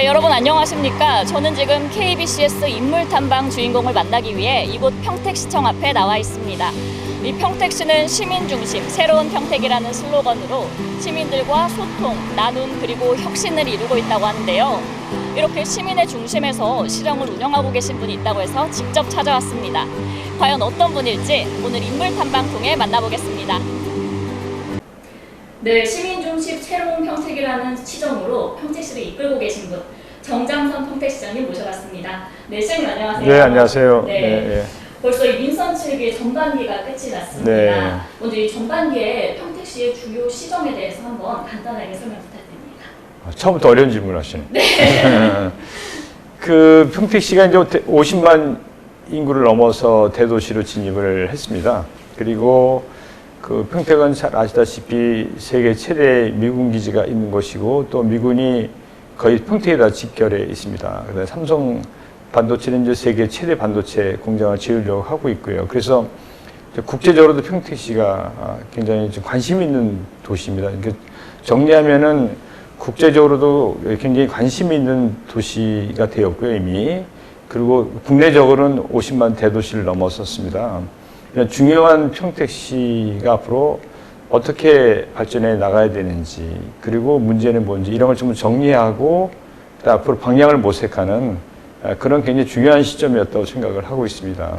여러분 안녕하십니까? 저는 지금 KBCS 인물탐방 주인공을 만나기 위해 이곳 평택시청 앞에 나와 있습니다. 이 평택시는 시민중심, 새로운 평택이라는 슬로건으로 시민들과 소통, 나눔 그리고 혁신을 이루고 있다고 하는데요. 이렇게 시민의 중심에서 시정을 운영하고 계신 분이 있다고 해서 직접 찾아왔습니다. 과연 어떤 분일지 오늘 인물탐방 통해 만나보겠습니다. 네, 시민중심 새로운 평택이라는 시정으로 평택시를 이끌고 계신 분 정장선 평택시장님 모셔봤습니다. 네, 시장님 안녕하세요. 네, 안녕하세요. 네. 네. 벌써 이 민선 7기 전반기가 끝이 났습니다. 네. 먼저 이 전반기에 평택시의 주요 시정에 대해서 한번 간단하게 설명 부탁드립니다. 처음부터 어려운 질문을 하시네. 네. 그 평택시가 이제 50만 인구를 넘어서 대도시로 진입을 했습니다. 그리고 그 평택은 잘 아시다시피 세계 최대 미군 기지가 있는 곳이고 또 미군이 거의 평택에다 집결해 있습니다. 그다음에 삼성 반도체는 이제 세계 최대 반도체 공장을 지으려고 하고 있고요. 그래서 국제적으로도 평택시가 굉장히 좀 관심 있는 도시입니다. 그러니까 정리하면은 국제적으로도 굉장히 관심 있는 도시가 되었고요, 이미. 그리고 국내적으로는 50만 대도시를 넘어섰습니다. 중요한 평택시가 앞으로 어떻게 발전해 나가야 되는지, 그리고 문제는 뭔지 이런 걸 좀 정리하고 앞으로 방향을 모색하는 그런 굉장히 중요한 시점이었다고 생각을 하고 있습니다.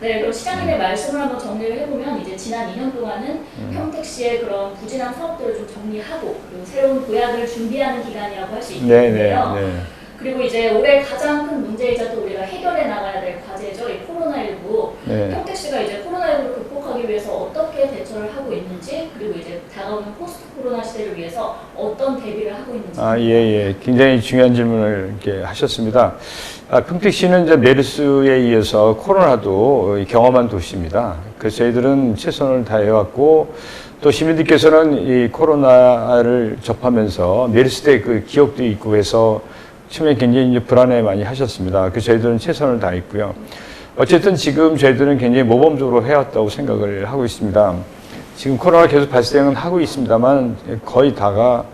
네, 그럼 시장님의 말씀을 한번 정리를 해보면 이제 지난 2년 동안은 평택시의 그런 부진한 사업들을 좀 정리하고 그리고 새로운 도약을 준비하는 기간이라고 할 수 있겠는데요. 네. 그리고 이제 올해 가장 큰 문제이자 또 우리가 해결해 나가야 될 과제죠. 이 코로나19. 네. 평택시가 이제 코로나19를 극복하기 위해서 어떻게 대처를 하고 있는지 그리고 이제 다가오는 포스트 코로나 시대를 위해서 어떤 대비를 하고 있는지. 예. 굉장히 중요한 질문을 이렇게 하셨습니다. 평택시는 이제 메르스에 이어서 코로나도 경험한 도시입니다. 그래서 저희들은 최선을 다해왔고 또 시민들께서는 이 코로나를 접하면서 메르스 때 그 기억도 있고 해서 처음에 굉장히 이제 불안해 많이 하셨습니다. 그래서 저희들은 최선을 다했고요. 어쨌든 지금 저희들은 굉장히 모범적으로 해왔다고 생각을 하고 있습니다. 지금 코로나 계속 발생은 하고 있습니다만 거의 다가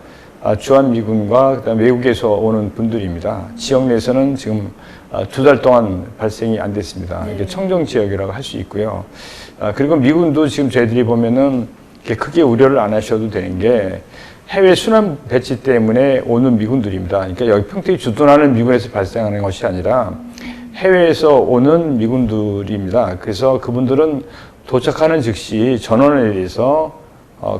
주한미군과 그다음에 외국에서 오는 분들입니다. 지역 내에서는 지금 2달 동안 발생이 안 됐습니다. 이게 청정 지역이라고 할 수 있고요. 그리고 미군도 지금 저희들이 보면은 크게 우려를 안 하셔도 되는 게 해외 순환 배치 때문에 오는 미군들입니다. 그러니까 여기 평택이 주둔하는 미군에서 발생하는 것이 아니라 해외에서 오는 미군들입니다. 그래서 그분들은 도착하는 즉시 전원에 대해서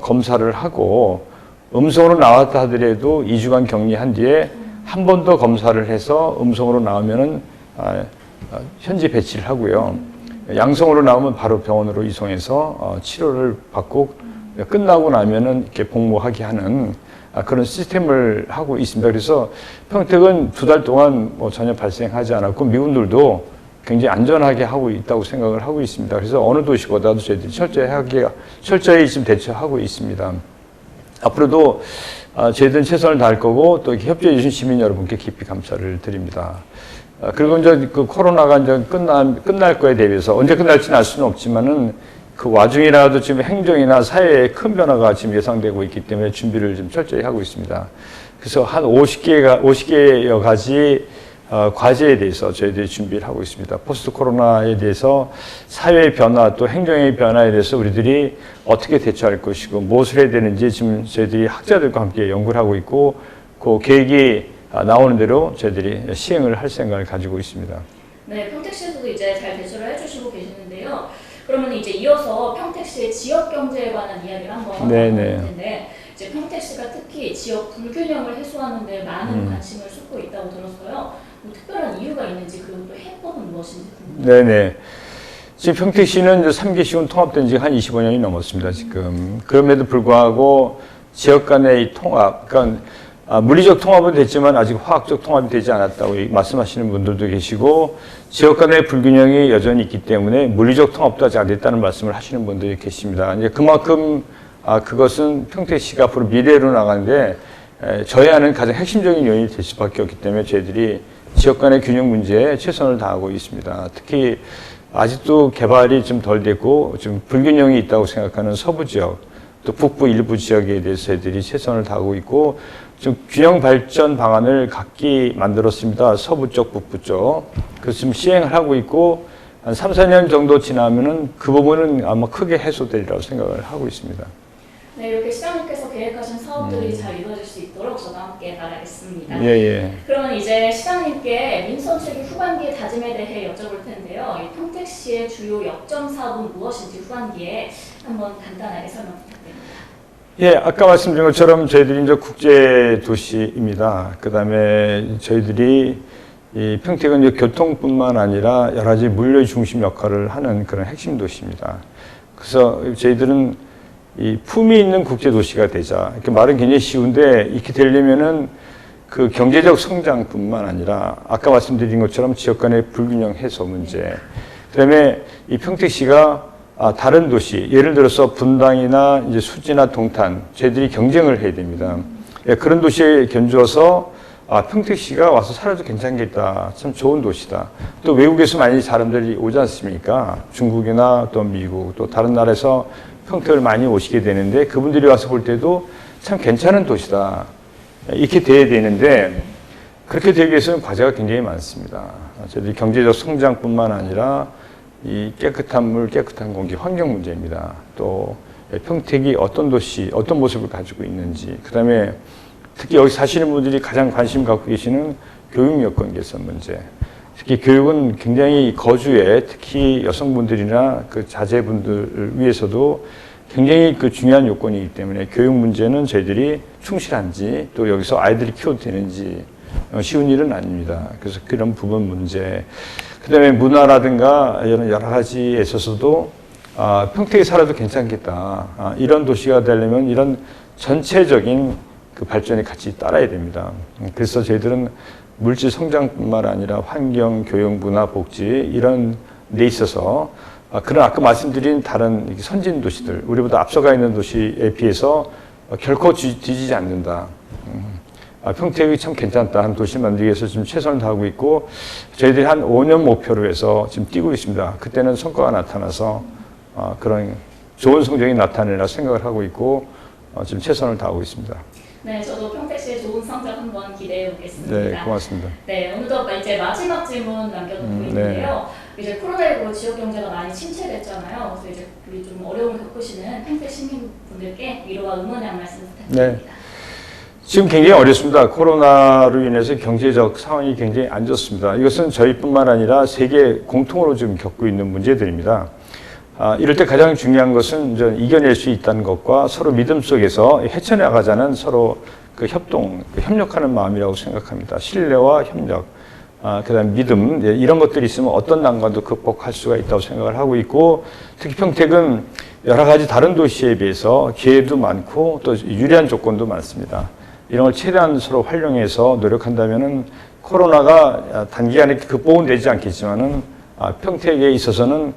검사를 하고 음성으로 나왔다 하더라도 2주간 격리한 뒤에 한 번 더 검사를 해서 음성으로 나오면은 현지 배치를 하고요. 양성으로 나오면 바로 병원으로 이송해서 치료를 받고 끝나고 나면은 이렇게 복무하게 하는 그런 시스템을 하고 있습니다. 그래서 평택은 2달 동안 뭐 전혀 발생하지 않았고 미군들도 굉장히 안전하게 하고 있다고 생각을 하고 있습니다. 그래서 어느 도시보다도 저희들이 철저히 지금 대처하고 있습니다. 앞으로도 저희들은 최선을 다할 거고 또 협조해 주신 시민 여러분께 깊이 감사를 드립니다. 그리고 이제 그 코로나가 이제 끝날 거에 대비해서 언제 끝날지는 알 수는 없지만은 그 와중이라도 지금 행정이나 사회에 큰 변화가 지금 예상되고 있기 때문에 준비를 좀 철저히 하고 있습니다. 그래서 한 50개여 가지 과제에 대해서 저희들이 준비를 하고 있습니다. 포스트 코로나에 대해서 사회의 변화 또 행정의 변화에 대해서 우리들이 어떻게 대처할 것이고 무엇을 해야 되는지 지금 저희들이 학자들과 함께 연구를 하고 있고 그 계획이 나오는 대로 저희들이 시행을 할 생각을 가지고 있습니다. 네, 평택시에서도 이제 잘 대처를 해주시고 계시는데요. 그러면 이제 이어서 평택시의 지역 경제에 관한 이야기를 한번 해볼 텐데 이제 평택시가 특히 지역 불균형을 해소하는 데 많은 관심을 쏟고 있다고 들었어요. 뭐 특별한 이유가 있는지 그리고 또 해법은 무엇인지 궁금합니다. 지금 평택시는 이제 3개시군 통합된 지 한 25년이 넘었습니다. 지금 그럼에도 불구하고 지역 간의 이 통합, 그러니까 물리적 통합은 됐지만 아직 화학적 통합이 되지 않았다고 말씀하시는 분들도 계시고 지역 간의 불균형이 여전히 있기 때문에 물리적 통합도 아직 안 됐다는 말씀을 하시는 분들이 계십니다. 이제 그만큼 그것은 평택시가 앞으로 미래로 나가는데 저해하는 가장 핵심적인 요인이 될 수밖에 없기 때문에 저희들이 지역 간의 균형 문제에 최선을 다하고 있습니다. 특히 아직도 개발이 좀 덜 됐고 좀 불균형이 있다고 생각하는 서부 지역 또 북부 일부 지역에 대해서 저희들이 최선을 다하고 있고 지금 균형 발전 방안을 각기 만들었습니다. 서부 쪽, 북부 쪽. 그래서 지금 시행을 하고 있고 한 3, 4년 정도 지나면은 그 부분은 아마 크게 해소되리라고 생각을 하고 있습니다. 네, 이렇게 시장님께서 계획하신 사업들이 잘 이루어질 수 있도록 저도 함께 바라겠습니다. 예. 그러면 이제 시장님께 민선체계 후반기의 다짐에 대해 여쭤볼 텐데요. 이 평택시의 주요 역점 사업은 무엇인지 후반기에 한번 간단하게 설명 부탁드립니다. 예, 아까 말씀드린 것처럼 저희들이 이제 국제 도시입니다. 그 다음에 저희들이 이 평택은 이제 교통뿐만 아니라 여러 가지 물류의 중심 역할을 하는 그런 핵심 도시입니다. 그래서 저희들은 이 품위 있는 국제 도시가 되자. 이렇게 말은 굉장히 쉬운데 이렇게 되려면은 그 경제적 성장뿐만 아니라 아까 말씀드린 것처럼 지역 간의 불균형 해소 문제. 그다음에 이 평택시가 다른 도시, 예를 들어서 분당이나 이제 수지나 동탄, 저희들이 경쟁을 해야 됩니다. 예, 그런 도시에 견주어서 평택시가 와서 살아도 괜찮겠다. 참 좋은 도시다. 또 외국에서 많이 사람들이 오지 않습니까? 중국이나 또 미국, 또 다른 나라에서 평택을 많이 오시게 되는데 그분들이 와서 볼 때도 참 괜찮은 도시다. 이렇게 돼야 되는데 그렇게 되기 위해서는 과제가 굉장히 많습니다. 저희들이 경제적 성장뿐만 아니라 이 깨끗한 물, 깨끗한 공기, 환경 문제입니다. 또 평택이 어떤 도시, 어떤 모습을 가지고 있는지, 그 다음에 특히 여기 사시는 분들이 가장 관심 갖고 계시는 교육 여건 개선 문제. 특히 교육은 굉장히 거주에 특히 여성분들이나 그 자제분들을 위해서도 굉장히 그 중요한 요건이기 때문에 교육 문제는 저희들이 충실한지 또 여기서 아이들이 키워도 되는지 쉬운 일은 아닙니다. 그래서 그런 부분 문제. 그 다음에 문화라든가 이런 여러 가지에 있어서도 평택에 살아도 괜찮겠다. 이런 도시가 되려면 이런 전체적인 그 발전이 같이 따라야 됩니다. 그래서 저희들은 물질 성장뿐만 아니라 환경, 교육, 문화, 복지 이런 데 있어서 그런 아까 말씀드린 다른 선진 도시들, 우리보다 앞서가 있는 도시에 비해서 결코 뒤지지 않는다. 평택이 참 괜찮다. 한 도시 만들기 위해서 지금 최선을 다하고 있고 저희들이 한 5년 목표로 해서 지금 뛰고 있습니다. 그때는 성과가 나타나서 그런 좋은 성적이 나타내라 생각을 하고 있고 지금 최선을 다하고 있습니다. 네, 저도 평택시의 좋은 성적 한번 기대해 보겠습니다. 네, 고맙습니다. 네, 어느덧 이제 마지막 질문 남겨놓고 있는데요. 이제 코로나19로 지역 경제가 많이 침체됐잖아요. 그래서 이제 우리 좀 어려움을 겪으시는 평택 시민분들께 위로와 응원의 한 말씀 부탁드립니다. 네. 지금 굉장히 어렵습니다. 코로나로 인해서 경제적 상황이 굉장히 안 좋습니다. 이것은 저희뿐만 아니라 세계 공통으로 지금 겪고 있는 문제들입니다. 이럴 때 가장 중요한 것은 이제 이겨낼 수 있다는 것과 서로 믿음 속에서 헤쳐나가자는 서로 그 협동, 협력하는 마음이라고 생각합니다. 신뢰와 협력, 그다음 믿음 이런 것들이 있으면 어떤 난관도 극복할 수가 있다고 생각을 하고 있고 특히 평택은 여러 가지 다른 도시에 비해서 기회도 많고 또 유리한 조건도 많습니다. 이런 걸 최대한 서로 활용해서 노력한다면은 코로나가 단기간에 극복은 되지 않겠지만은 평택에 있어서는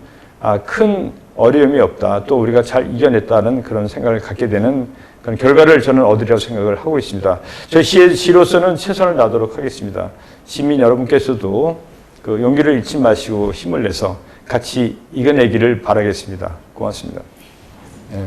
큰 어려움이 없다. 또 우리가 잘 이겨냈다는 그런 생각을 갖게 되는 그런 결과를 저는 얻으리라고 생각을 하고 있습니다. 저희 시로서는 최선을 다하도록 하겠습니다. 시민 여러분께서도 그 용기를 잃지 마시고 힘을 내서 같이 이겨내기를 바라겠습니다. 고맙습니다. 네.